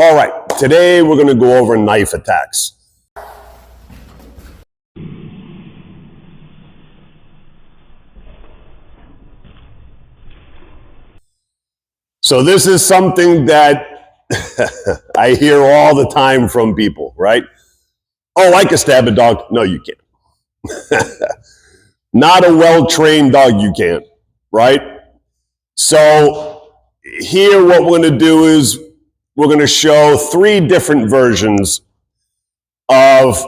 All right, today we're going to go over knife attacks. So this is something that I hear all the time from people, right? Oh, I can stab a dog. No, you can't. Not a well-trained dog, you can't, right? So here what we're going to do is we're going to show 3 different versions of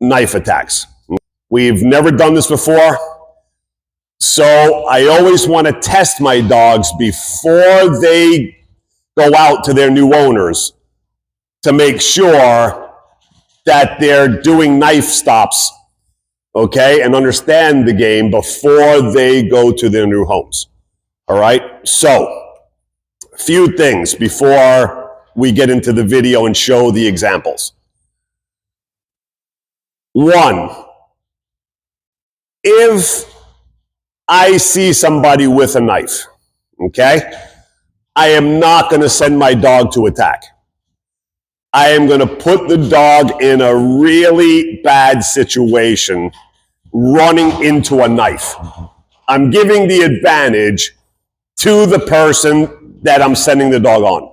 knife attacks. We've never done this before, so I always want to test my dogs before they go out to their new owners to make sure that they're doing knife stops, okay, and understand the game before they go to their new homes. All right, so a few things before we get into the video and show the examples. 1, if I see somebody with a knife, okay, I am not going to send my dog to attack. I am going to put the dog in a really bad situation running into a knife. I'm giving the advantage to the person that I'm sending the dog on.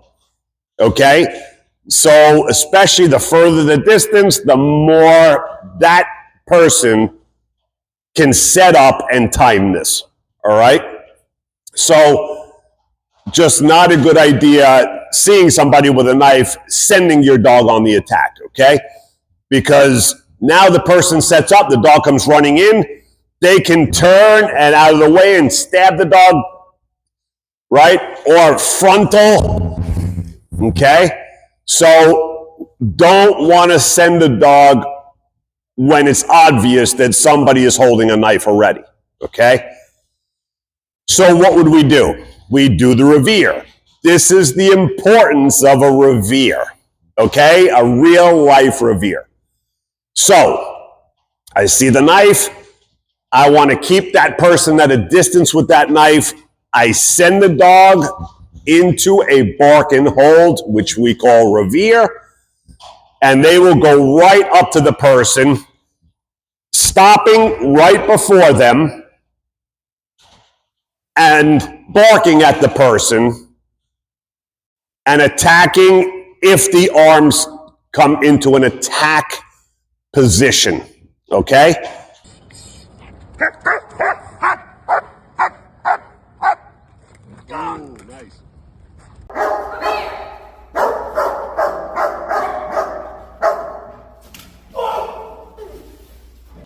Okay? So especially the further the distance, the more that person can set up and time this. All right? So just not a good idea seeing somebody with a knife, sending your dog on the attack, okay? Because now the person sets up, the dog comes running in, they can turn and out of the way and stab the dog, right? Or frontal. Okay, so don't want to send the dog when it's obvious that somebody is holding a knife already, okay? So what would we do? We do the revere. This is the importance of a revere, okay? A real life revere. So I see the knife. I want to keep that person at a distance with that knife. I send the dog into a bark and hold, which we call revere, and they will go right up to the person, stopping right before them and barking at the person and attacking if the arms come into an attack position, okay? Oh, nice.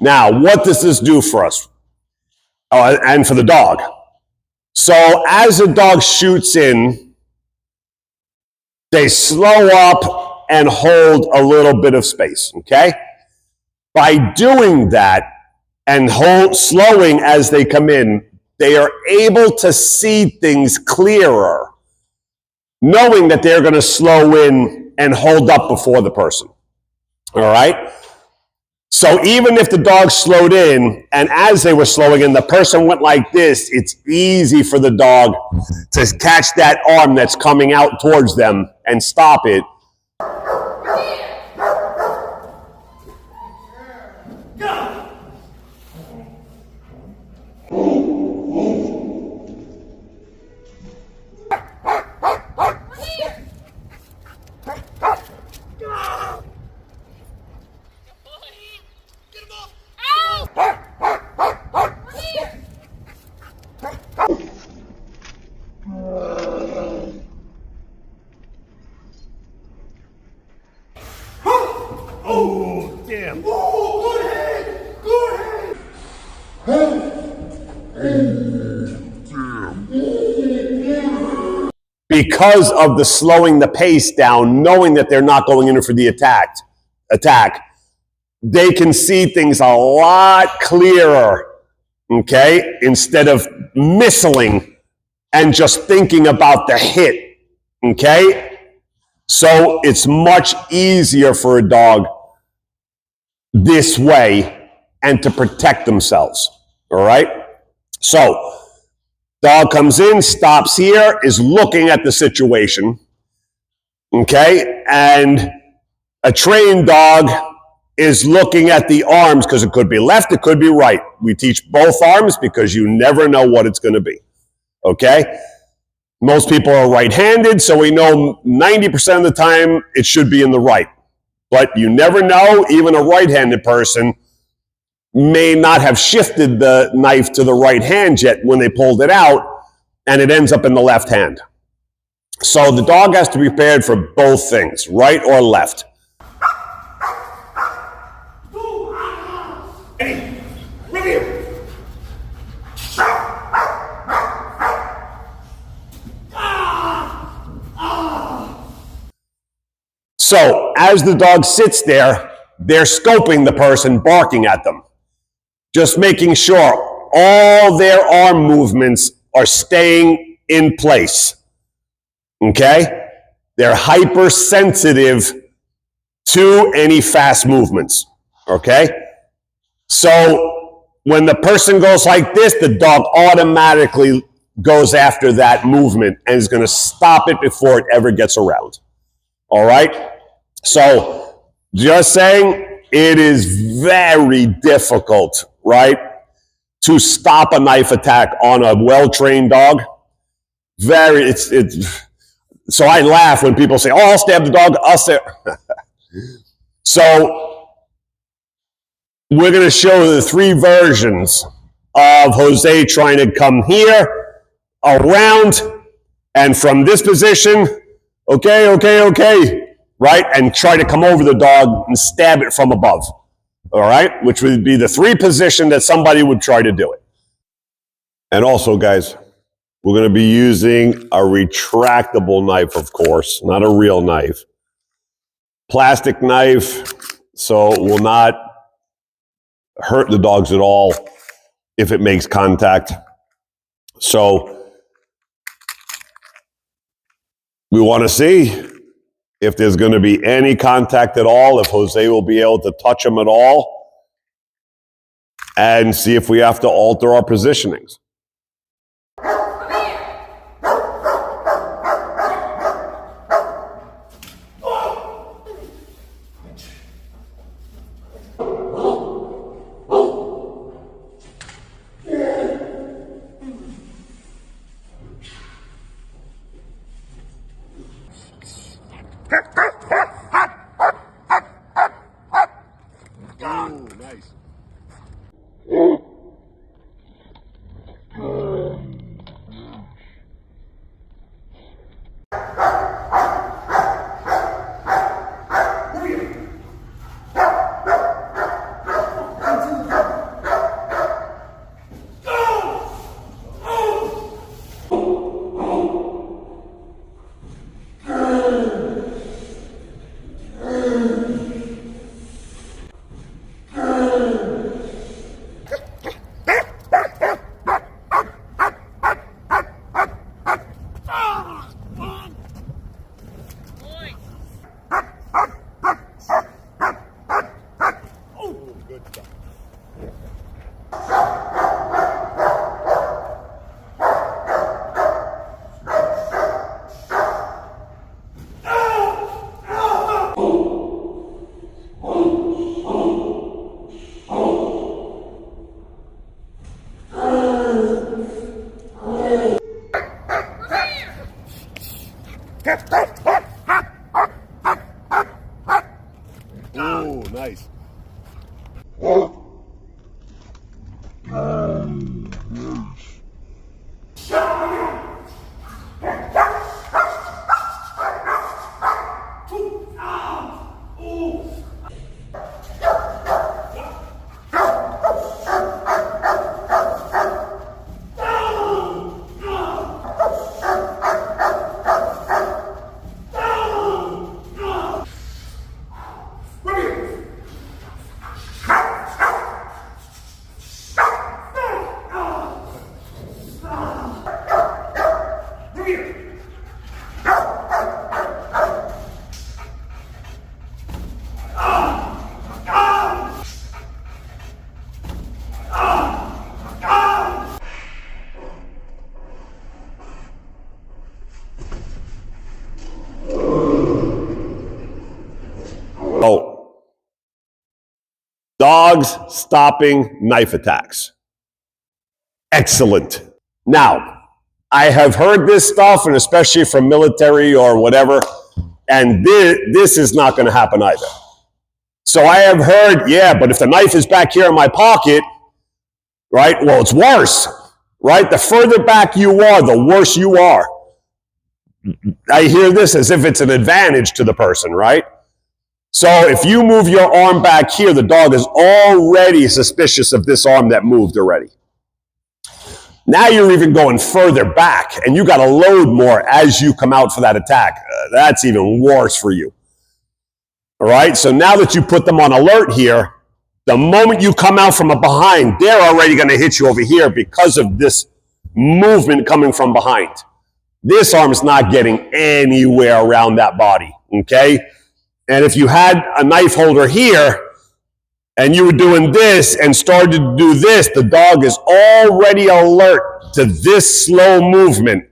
Now, what does this do for us? Oh, and for the dog. So as the dog shoots in, they slow up and hold a little bit of space, okay? By doing that and slowing as they come in, they are able to see things clearer, knowing that they're going to slow in and hold up before the person. All right? So even if the dog slowed in, and as they were slowing in, the person went like this, it's easy for the dog to catch that arm that's coming out towards them and stop it. Oh, damn. Oh, good head. Because of the slowing the pace down, knowing that they're not going in for the attack, they can see things a lot clearer, okay? Instead of missiling and just thinking about the hit, okay? So it's much easier for a dog this way and to protect themselves, all right? So dog comes in, stops here, is looking at the situation. Okay? And a trained dog is looking at the arms because it could be left, it could be right. We teach both arms because you never know what it's going to be. Okay? Most people are right-handed, so we know 90% of the time it should be in the right. But you never know, even a right-handed person may not have shifted the knife to the right hand yet when they pulled it out, and it ends up in the left hand. So the dog has to be prepared for both things, right or left. So as the dog sits there, they're scoping the person, barking at them. Just making sure all their arm movements are staying in place. Okay? They're hypersensitive to any fast movements. Okay? So when the person goes like this, the dog automatically goes after that movement and is going to stop it before it ever gets around. All right? So just saying, it is very difficult, right, to stop a knife attack on a well-trained dog. So I laugh when people say, oh, I'll stab the dog, I'll stab. So we're going to show the three versions of Jose trying to come here, around, and from this position, okay, right, and try to come over the dog and stab it from above, all right, which would be the three position that somebody would try to do it. And also, guys, we're going to be using a retractable knife, of course, not a real knife. Plastic knife, so it will not hurt the dogs at all if it makes contact. So we want to see if there's going to be any contact at all, if Jose will be able to touch him at all, and see if we have to alter our positionings. Oh, nice. Oh, nice. Dogs stopping knife attacks. Excellent. Now, I have heard this stuff, and especially from military or whatever, and this is not going to happen either. So I have heard, yeah, but if the knife is back here in my pocket, right, well, it's worse, right? The further back you are, the worse you are. I hear this as if it's an advantage to the person, right? So if you move your arm back here, the dog is already suspicious of this arm that moved already. Now you're even going further back, and you got to load more as you come out for that attack. That's even worse for you. All right, so now that you put them on alert here, the moment you come out from behind, they're already going to hit you over here because of this movement coming from behind. This arm's not getting anywhere around that body, okay? And if you had a knife holder here, and you were doing this and started to do this, the dog is already alert to this slow movement.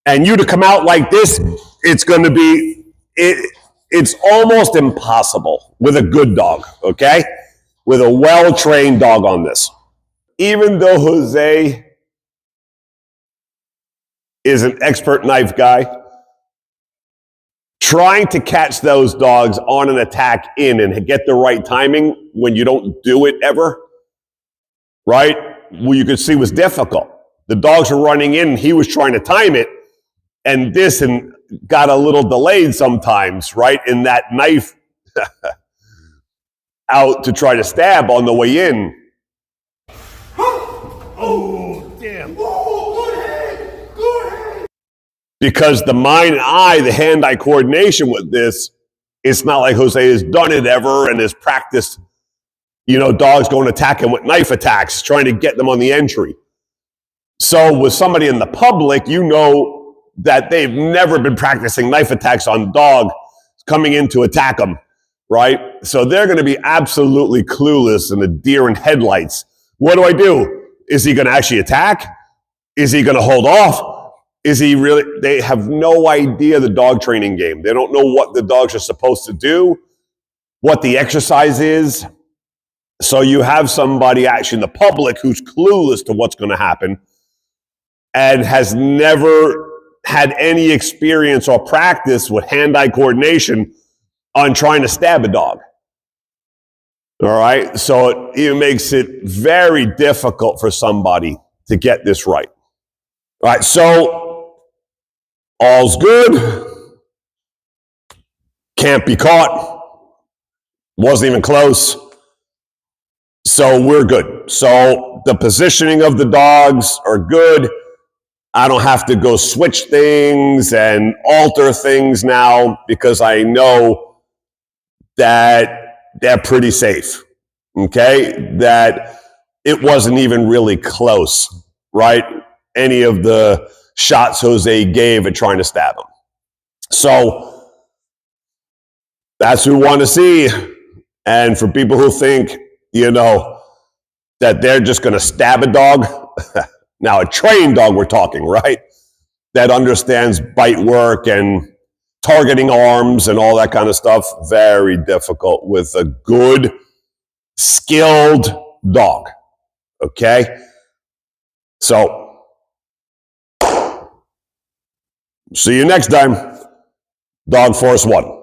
And you to come out like this, it's going to be, it's almost impossible with a good dog, okay? With a well-trained dog on this. Even though Jose is an expert knife guy, trying to catch those dogs on an attack in and get the right timing when you don't do it ever, right? Well, you could see was difficult. The dogs were running in, and he was trying to time it, and this and got a little delayed sometimes, right? In that knife out to try to stab on the way in. Oh, damn. Because the mind and eye, the hand-eye coordination with this, it's not like Jose has done it ever and has practiced, dogs going to attack him with knife attacks, trying to get them on the entry. So with somebody in the public, you know that they've never been practicing knife attacks on dog coming in to attack them, right? So they're going to be absolutely clueless in the deer in headlights. What do I do? Is he going to actually attack? Is he going to hold off? Is he really? They have no idea the dog training game. They don't know what the dogs are supposed to do, what the exercise is. So you have somebody actually in the public who's clueless to what's going to happen and has never had any experience or practice with hand-eye coordination on trying to stab a dog. All right? So it makes it very difficult for somebody to get this right. All right, so all's good. Can't be caught. Wasn't even close. So we're good. So the positioning of the dogs are good. I don't have to go switch things and alter things now because I know that they're pretty safe. Okay? That it wasn't even really close, right? Any of the shots Jose gave at trying to stab him. So that's what we want to see. And for people who think, that they're just going to stab a dog, now a trained dog we're talking, right? That understands bite work and targeting arms and all that kind of stuff. Very difficult with a good, skilled dog. Okay? So, see you next time. Dog Force 1.